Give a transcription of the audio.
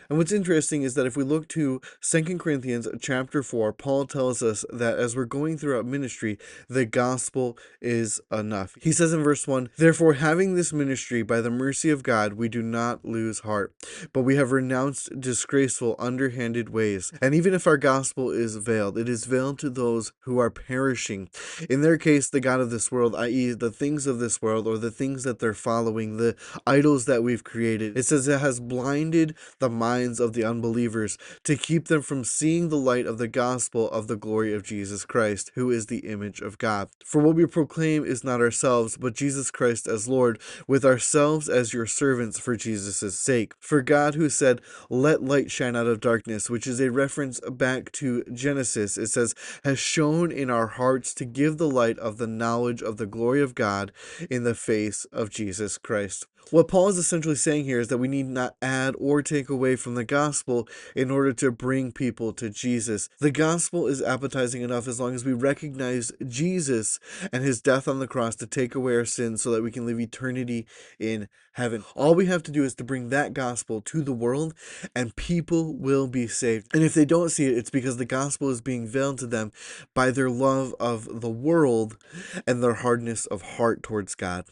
And what's interesting is that if we look to 2 Corinthians chapter 4, Paul tells us that as we're going throughout ministry, the gospel is enough. He says in verse 1, "Therefore, having this ministry by the mercy of God, we do not lose heart, but we have renounced disgraceful, underhanded ways. And even if our gospel is veiled, it is veiled to those who are perishing. In their case, the God of this world, i.e., the things of this world, or the things that they're following, the idols that we've created. It says it has blinded the minds of the unbelievers to keep them from seeing the light of the gospel of the glory of Jesus Christ, who is the image of God. For what we proclaim is not ourselves, but Jesus Christ as Lord, with ourselves as your servants for Jesus' sake. For God, who said, 'Let light shine out of darkness,' which is a reference back to Genesis, it says, has shone in our hearts to give the light of the knowledge of the glory of God in the face of Jesus Christ." What Paul is essentially saying here is that we need not add or take away from the gospel in order to bring people to Jesus. The gospel is appetizing enough as long as we recognize Jesus and his death on the cross to take away our sins so that we can live eternity in heaven. All we have to do is to bring that gospel to the world and people will be saved. And if they don't see it, it's because the gospel is being veiled to them by their love of the world and their hardness of heart towards God.